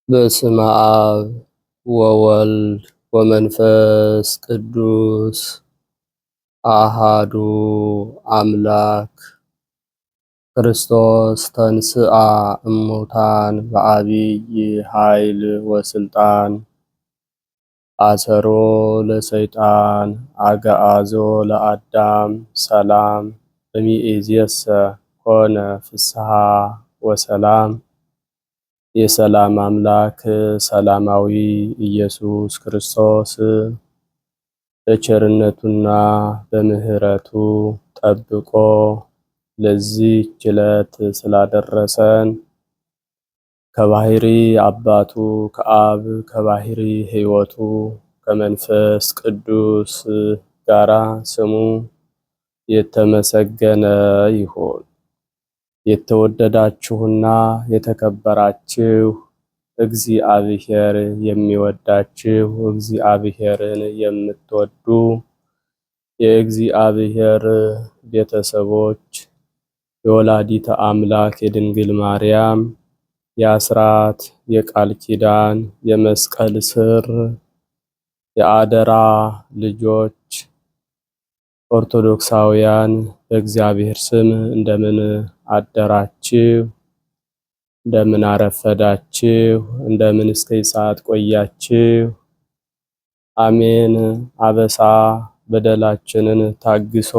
በስመ አብ ወወልድ ወመንፈስ ቅዱስ አሃዱ አምላክ ክርስቶስ ተንሥአ እሙታን በዐቢይ ኃይል ወሥልጣን አሰሮ ለሰይጣን አግዓዞ ለአዳም ሰላም እምይእዜሰ ኮነ ፍስሐ ወሰላም። የሰላም አምላክ ሰላማዊ ኢየሱስ ክርስቶስ በቸርነቱና በምሕረቱ ጠብቆ ለዚህች ዕለት ስላደረሰን ከባሕሪ አባቱ ከአብ ከባሕሪ ሕይወቱ ከመንፈስ ቅዱስ ጋራ ስሙ የተመሰገነ ይሁን። የተወደዳችሁና የተከበራችሁ እግዚአብሔር የሚወዳችሁ እግዚአብሔርን የምትወዱ የእግዚአብሔር ቤተሰቦች የወላዲተ አምላክ የድንግል ማርያም የአስራት የቃል ኪዳን የመስቀል ስር የአደራ ልጆች ኦርቶዶክሳውያን በእግዚአብሔር ስም እንደምን አደራችሁ? እንደምን አረፈዳችሁ? እንደምን እስከ ሰዓት ቆያችሁ? አሜን። አበሳ በደላችንን ታግሶ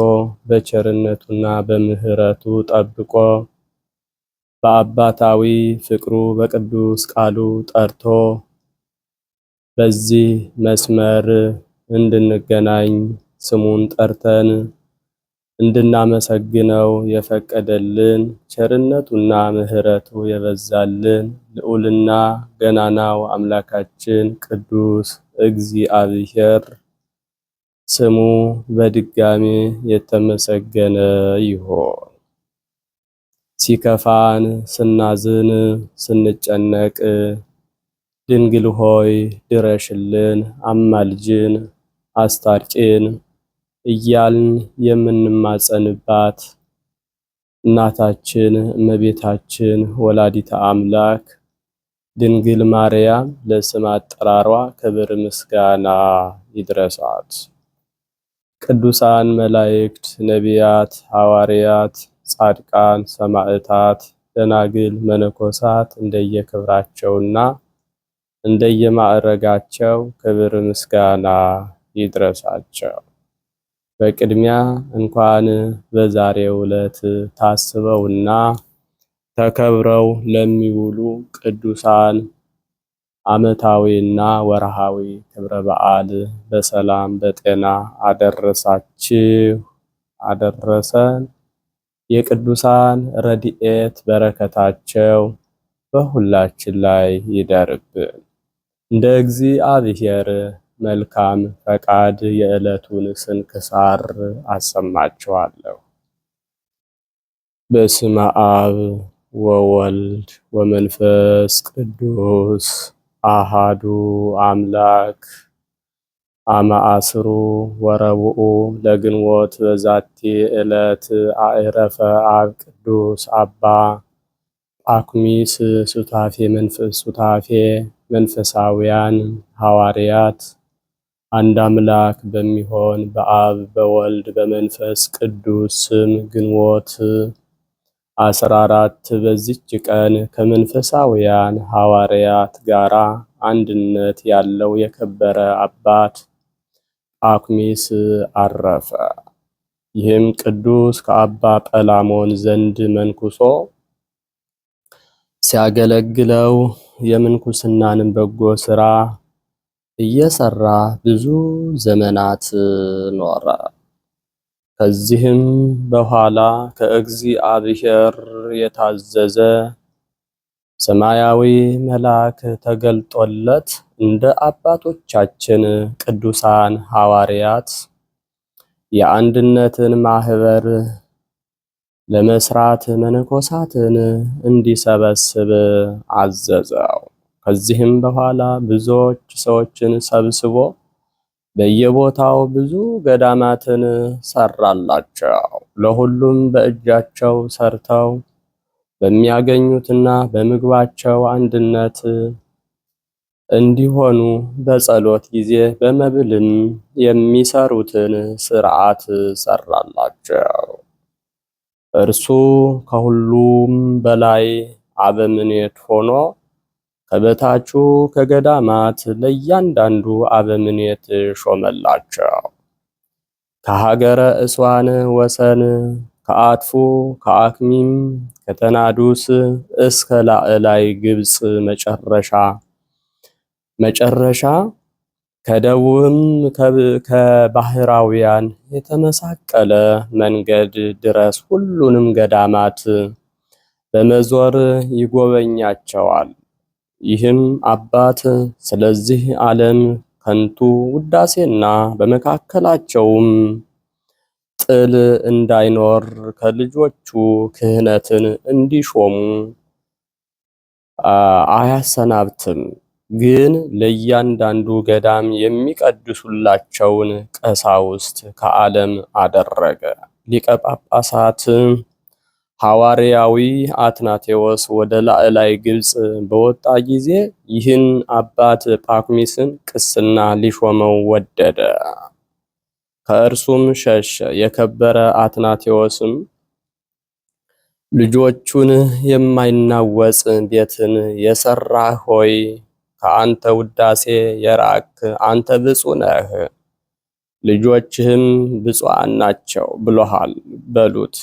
በቸርነቱና በምሕረቱ ጠብቆ በአባታዊ ፍቅሩ በቅዱስ ቃሉ ጠርቶ በዚህ መስመር እንድንገናኝ ስሙን ጠርተን እንድናመሰግነው የፈቀደልን ቸርነቱና ምሕረቱ የበዛልን ልዑልና ገናናው አምላካችን ቅዱስ እግዚአብሔር ስሙ በድጋሚ የተመሰገነ ይሁን። ሲከፋን፣ ስናዝን፣ ስንጨነቅ ድንግል ሆይ ድረሽልን፣ አማልጅን፣ አስታርቂን እያልን የምንማጸንባት እናታችን እመቤታችን ወላዲተ አምላክ ድንግል ማርያም ለስም አጠራሯ ክብር ምስጋና ይድረሳት። ቅዱሳን መላእክት፣ ነቢያት፣ ሐዋርያት፣ ጻድቃን፣ ሰማዕታት፣ ደናግል፣ መነኮሳት እንደየክብራቸውና እንደየማዕረጋቸው ክብር ምስጋና ይድረሳቸው። በቅድሚያ እንኳን በዛሬው ዕለት ታስበውና ተከብረው ለሚውሉ ቅዱሳን ዓመታዊና ወርሃዊ ክብረ በዓል በሰላም በጤና አደረሳችሁ አደረሰን። የቅዱሳን ረድኤት በረከታቸው በሁላችን ላይ ይደርብን። እንደ እግዚአብሔር መልካም ፈቃድ የዕለቱን ስንክሳር አሰማችኋለሁ። በስመ አብ ወወልድ ወመንፈስ ቅዱስ አሃዱ አምላክ አመ ዐሥሩ ወረቡዕ ለግንቦት በዛቲ ዕለት አዕረፈ አብ ቅዱስ አባ ጳኩሚስ ሱታፌ መንፈሳውያን ሐዋርያት አንድ አምላክ በሚሆን በአብ በወልድ በመንፈስ ቅዱስ ስም ግንቦት 14 በዚች ቀን ከመንፈሳውያን ሐዋርያት ጋራ አንድነት ያለው የከበረ አባት ጳኩሚስ አረፈ። ይህም ቅዱስ ከአባ ጰላሞን ዘንድ መንኩሶ ሲያገለግለው የምንኩስናንም በጎ ሥራ እየሰራ ብዙ ዘመናት ኖረ። ከዚህም በኋላ ከእግዚአብሔር የታዘዘ ሰማያዊ መልአክ ተገልጦለት እንደ አባቶቻችን ቅዱሳን ሐዋርያት የአንድነትን ማህበር ለመስራት መነኮሳትን እንዲሰበስብ አዘዘው። ከዚህም በኋላ ብዙዎች ሰዎችን ሰብስቦ በየቦታው ብዙ ገዳማትን ሰራላቸው። ለሁሉም በእጃቸው ሰርተው በሚያገኙትና በምግባቸው አንድነት እንዲሆኑ በጸሎት ጊዜ በመብልም የሚሰሩትን ሥርዓት ሰራላቸው። እርሱ ከሁሉም በላይ አበምኔት ሆኖ ከበታቹ ከገዳማት ለእያንዳንዱ አበምኔት ሾመላቸው። ከሀገረ እስዋን ወሰን ከአጥፉ ከአክሚም ከተናዱስ እስከ ላዕላይ ግብጽ መጨረሻ ከደቡብም ከባህራውያን የተመሳቀለ መንገድ ድረስ ሁሉንም ገዳማት በመዞር ይጎበኛቸዋል። ይህም አባት ስለዚህ ዓለም ከንቱ ውዳሴና በመካከላቸውም ጥል እንዳይኖር ከልጆቹ ክህነትን እንዲሾሙ አያሰናብትም። ግን ለእያንዳንዱ ገዳም የሚቀድሱላቸውን ቀሳውስት ከዓለም አደረገ። ሊቀ ጳጳሳት ሐዋርያዊ አትናቴዎስ ወደ ላዕላይ ግብጽ በወጣ ጊዜ ይህን አባት ጳኩሚስን ቅስና ሊሾመው ወደደ። ከእርሱም ሸሸ። የከበረ አትናቴዎስም ልጆቹን የማይናወጽ ቤትን የሰራህ ሆይ ከአንተ ውዳሴ የራክ አንተ ብፁዕ ነህ፣ ልጆችህም ብፁዓን ናቸው ብሎሃል በሉት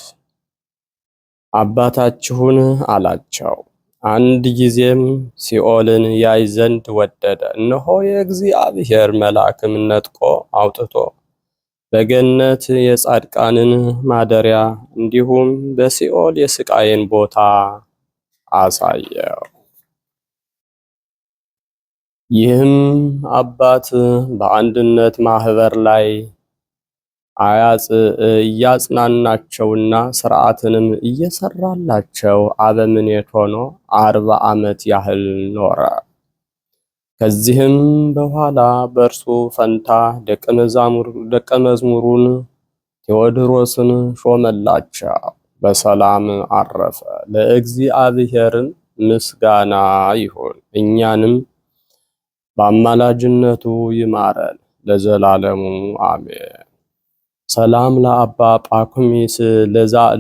አባታችሁን አላቸው። አንድ ጊዜም ሲኦልን ያይ ዘንድ ወደደ። እነሆ የእግዚአብሔር መልአክም ነጥቆ አውጥቶ በገነት የጻድቃንን ማደሪያ እንዲሁም በሲኦል የስቃይን ቦታ አሳየው። ይህም አባት በአንድነት ማህበር ላይ እያጽናናቸውና ስርዓትንም እየሰራላቸው አበምኔት ሆኖ 40 ዓመት ያህል ኖረ። ከዚህም በኋላ በእርሱ ፈንታ ደቀ መዝሙሩን ቴዎድሮስን ሾመላቸው። በሰላም አረፈ። ለእግዚአብሔርም ምስጋና ይሁን፣ እኛንም በአማላጅነቱ ይማረን ለዘላለሙ አሜን። ሰላም ለአባ ጳኩሚስ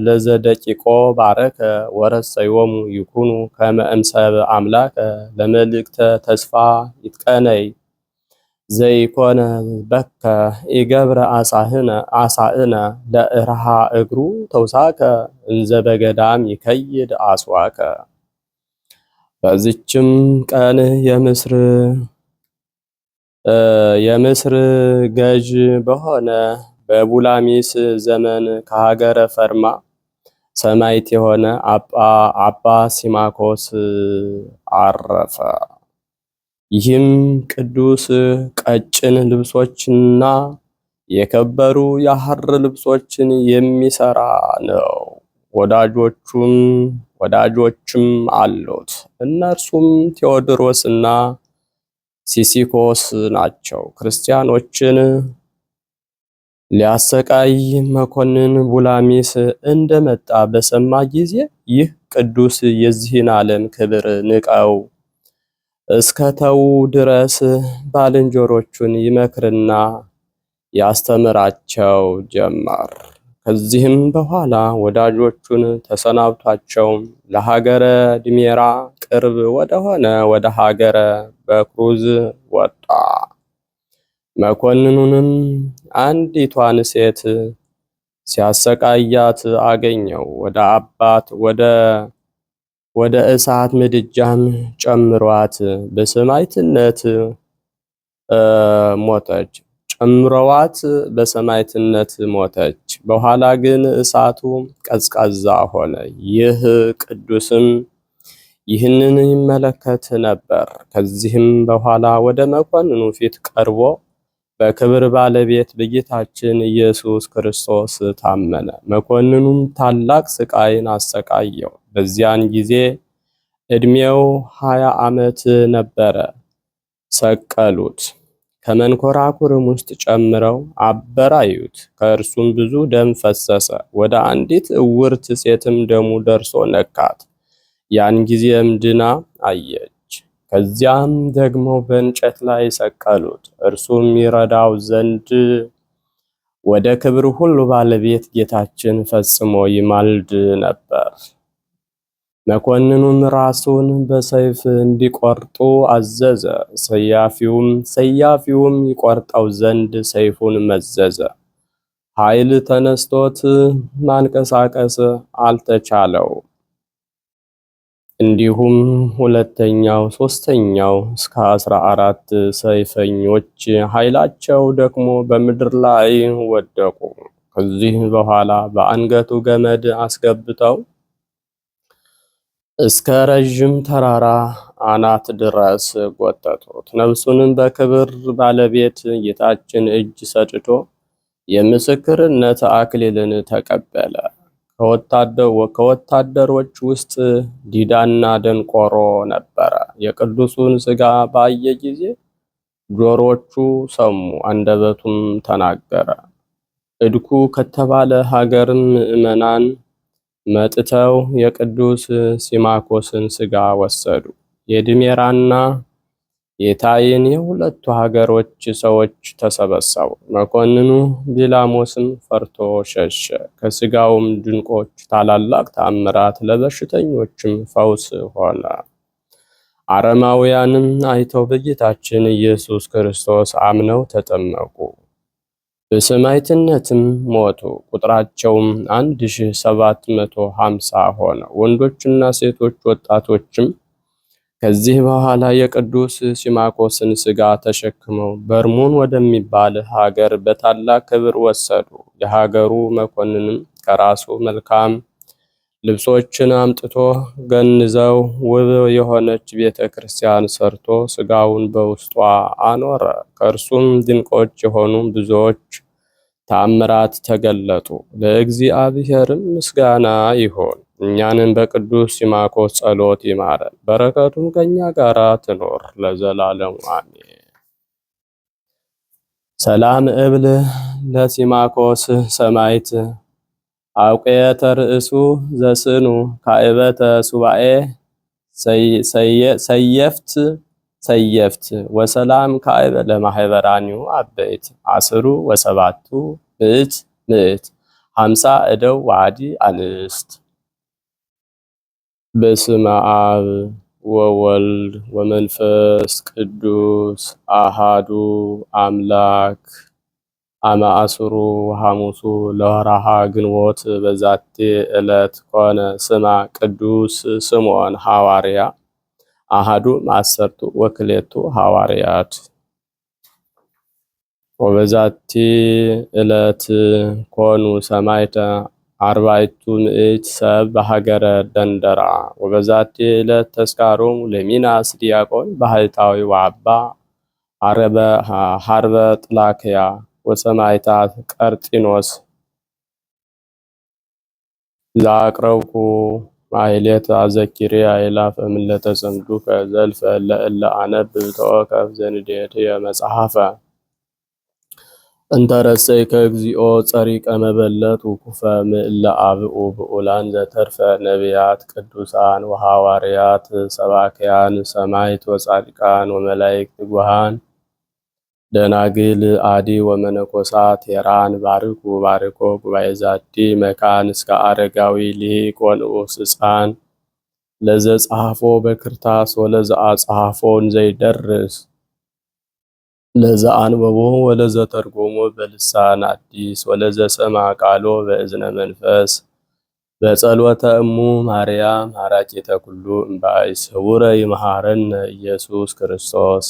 ለዘደቂቆ ባረከ ወረሰዮሙ ይኩኑ ከመ እምሰብ አምላከ ለመልእክተ ተስፋ ይትቀነይ ዘይኮነ በከ ኢገብረ አሳእነ ለእርሃ እግሩ ተውሳከ እንዘ በገዳም ይከይድ አስዋከ። በዚችም ቀን የምስር ገዥ በሆነ በቡላሚስ ዘመን ከሀገረ ፈርማ ሰማዕት የሆነ አባ ሲማኮስ አረፈ። ይህም ቅዱስ ቀጭን ልብሶችንና የከበሩ የሐር ልብሶችን የሚሰራ ነው። ወዳጆችም አሉት። እነርሱም ቴዎድሮስና ሲሲኮስ ናቸው። ክርስቲያኖችን ሊያሰቃይ መኮንን ቡላሚስ እንደመጣ በሰማ ጊዜ ይህ ቅዱስ የዚህን ዓለም ክብር ንቀው እስከተው ድረስ ባልንጀሮቹን ይመክርና ያስተምራቸው ጀመር። ከዚህም በኋላ ወዳጆቹን ተሰናብቷቸው ለሀገረ ድሜራ ቅርብ ወደሆነ ወደ ሀገረ በክሩዝ ወጣ። መኮንኑንም አንዲቷን ሴት ሲያሰቃያት አገኘው። ወደ እሳት ምድጃም ጨምሯት በሰማዕትነት ሞተች። በኋላ ግን እሳቱ ቀዝቃዛ ሆነ። ይህ ቅዱስም ይህንን ይመለከት ነበር። ከዚህም በኋላ ወደ መኮንኑ ፊት ቀርቦ በክብር ባለቤት በጌታችን ኢየሱስ ክርስቶስ ታመነ። መኮንኑም ታላቅ ስቃይን አሰቃየው። በዚያን ጊዜ ዕድሜው 20 ዓመት ነበረ። ሰቀሉት። ከመንኮራኩርም ውስጥ ጨምረው አበራዩት። ከእርሱም ብዙ ደም ፈሰሰ። ወደ አንዲት እውርት ሴትም ደሙ ደርሶ ነካት። ያን ጊዜም ድና አየች። ከዚያም ደግሞ በእንጨት ላይ ሰቀሉት። እርሱም ይረዳው ዘንድ ወደ ክብር ሁሉ ባለቤት ጌታችን ፈጽሞ ይማልድ ነበር። መኮንኑም ራሱን በሰይፍ እንዲቆርጡ አዘዘ። ሰያፊውም ይቆርጠው ዘንድ ሰይፉን መዘዘ። ኃይል ተነስቶት ማንቀሳቀስ አልተቻለው። እንዲሁም ሁለተኛው፣ ሶስተኛው እስከ 14 ሰይፈኞች ኃይላቸው ደክሞ በምድር ላይ ወደቁ። ከዚህ በኋላ በአንገቱ ገመድ አስገብተው እስከ ረዥም ተራራ አናት ድረስ ጎተቱት። ነፍሱንም በክብር ባለቤት ጌታችን እጅ ሰጥቶ የምስክርነት አክሊልን ተቀበለ። ከወታደሮች ውስጥ ዲዳና ደንቆሮ ነበረ። የቅዱሱን ሥጋ ባየ ጊዜ ጆሮቹ ሰሙ፣ አንደበቱም ተናገረ። እድኩ ከተባለ ሀገርም ምዕመናን መጥተው የቅዱስ ሲማኮስን ሥጋ ወሰዱ። የድሜራና የታይን የሁለቱ ሀገሮች ሰዎች ተሰበሰቡ። መኮንኑ ቢላሞስም ፈርቶ ሸሸ። ከሥጋውም ድንቆች ታላላቅ ተአምራት ለበሽተኞችም ፈውስ ሆነ። አረማውያንም አይተው በጌታችን ኢየሱስ ክርስቶስ አምነው ተጠመቁ። በሰማዕትነትም ሞቱ። ቁጥራቸውም 1750 ሆነ። ወንዶችና ሴቶች ወጣቶችም ከዚህ በኋላ የቅዱስ ሲማኮስን ሥጋ ተሸክመው በርሙን ወደሚባል ሀገር በታላቅ ክብር ወሰዱ። የሀገሩ መኮንንም ከራሱ መልካም ልብሶችን አምጥቶ ገንዘው ውብ የሆነች ቤተ ክርስቲያን ሰርቶ ሥጋውን በውስጧ አኖረ። ከእርሱም ድንቆች የሆኑ ብዙዎች ተአምራት ተገለጡ። ለእግዚአብሔርም ምስጋና ይሁን። እኛንም በቅዱስ ሲማኮስ ጸሎት ይማረን፣ በረከቱም ከኛ ጋር ትኖር ለዘላለሙ አሜን። ሰላም እብል ለሲማኮስ ሰማዕት አውቄተ ርእሱ ዘስኑ ካዕበተ ሱባኤ ሰየፍት ወሰላም ካዕበ ለማህበራኒው አበይት አስሩ ወሰባቱ ምዕት 50 እደው ዋዲ አንስት። በስመ አብ ወወልድ ወመንፈስ ቅዱስ አሃዱ አምላክ አማአስሩ ሐሙሱ ለወርኃ ግንቦት በዛቲ ዕለት ኮነ ስማ ቅዱስ ስምዖን ሐዋርያ አሃዱ ማሰርቱ ወክሌቱ ሐዋርያት። ወበዛቲ ዕለት ኮኑ ሰማዕተ አርባዕቱ ምዕት ሰብ በሀገረ ደንደራ። ወበዛቲ ዕለት ተስካሮሙ ለሚናስ ዲያቆን ባህታዊ ወአባ ሀርበ ጥላክያ ወሰማዕታት ቀርጢኖስ ዛቅረብኩ ማሕሌተ አዘኪሬ አእላፈ እምዕለተ ጸምዱከ ዘልፈ ለእለ አነብብ ተወከፍ ዘንዴትየ መጽሐፈ እንተረሰይከ እግዚኦ ጸሪቀ መበለት ውኩፈ ምእለ አብኡ ብኡላን ዘተርፈ ነቢያት ቅዱሳን ወሐዋርያት ሰባክያን ሰማዕት ወጻድቃን ወመላእክት ትጉሃን ደናግል አዲ ወመነኮሳት ሄራን ባርኩ ባርኮ ጉባኤ ዛቲ መካን እስከ አረጋዊ ሊቅ ወንዑስ ሕፃን ለዘ ጸሐፎ በክርታስ ወለዘ አጸሐፎን ዘይደርስ ለዘ አንበቦ ወለዘ ተርጎሞ በልሳን አዲስ ወለዘ ሰማ ቃሎ በእዝነ መንፈስ በጸሎተ እሙ ማርያም አራቂተ ኩሉ እምባይስ ህቡረ ይመሃረነ ኢየሱስ ክርስቶስ።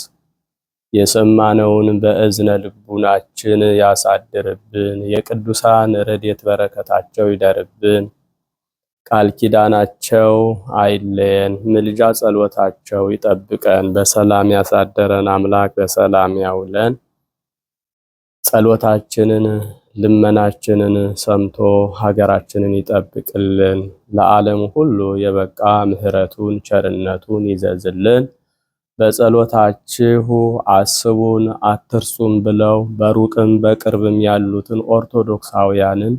የሰማነውን በእዝነ ልቡናችን ያሳድርብን። የቅዱሳን ረድኤት በረከታቸው ይደርብን። ቃል ኪዳናቸው አይለየን። ምልጃ ጸሎታቸው ይጠብቀን። በሰላም ያሳደረን አምላክ በሰላም ያውለን። ጸሎታችንን ልመናችንን ሰምቶ ሀገራችንን ይጠብቅልን። ለዓለም ሁሉ የበቃ ምሕረቱን ቸርነቱን ይዘዝልን። በጸሎታችሁ አስቡን አትርሱም ብለው በሩቅም በቅርብም ያሉትን ኦርቶዶክሳውያንን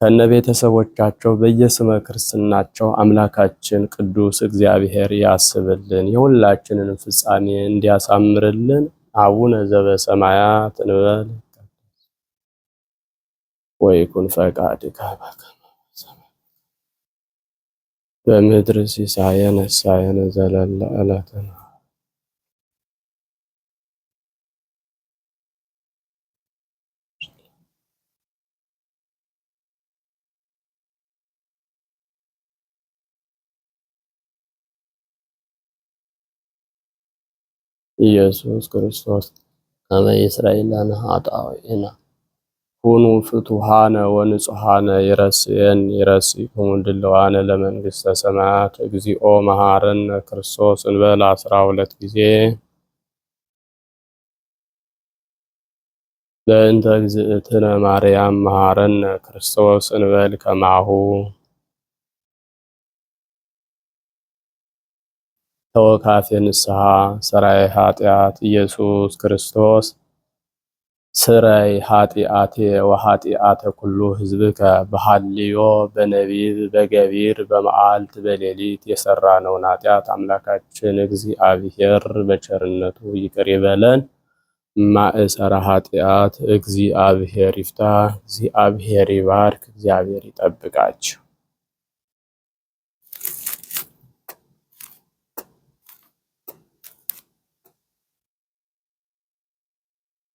ከነ ቤተሰቦቻቸው በየስመ ክርስትናቸው አምላካችን ቅዱስ እግዚአብሔር ያስብልን፣ የሁላችንን ፍጻሜ እንዲያሳምርልን። አቡነ ዘበሰማያት እንበል። ወይኩን ፈቃድከ በከመ በሰማይ በምድር ሲሳየነ ሲሳየነ ዘለለ ዕለትነ ኢየሱስ ክርስቶስ ከመ ይስረይ ለነ ኃጣውኢነ ኩኑ ፍቱሃነ ወንጹሃነ ይረስይክሙ ድልዋነ ለመንግሥተ ሰማያት። እግዚኦ መሐረነ ክርስቶስ እንበል 12 ጊዜ። በእንተ እግዝእትነ ማርያም መሐረነ ክርስቶስ እንበል ከማሁ። ተወካፌ ንስሐ ሰራይ ኃጢአት ኢየሱስ ክርስቶስ ስረይ ኃጢአቴ ወኃጢአተ ኩሉ ሕዝብከ በሐልዮ በነቢብ በገቢር በመዓልት በሌሊት የሰራነውን ኃጢአት አምላካችን እግዚአብሔር በቸርነቱ ይቅር ይበለን። ማእሰረ ኃጢአት እግዚአብሔር ይፍታ። እግዚአብሔር ይባርክ። እግዚአብሔር ይጠብቃችሁ።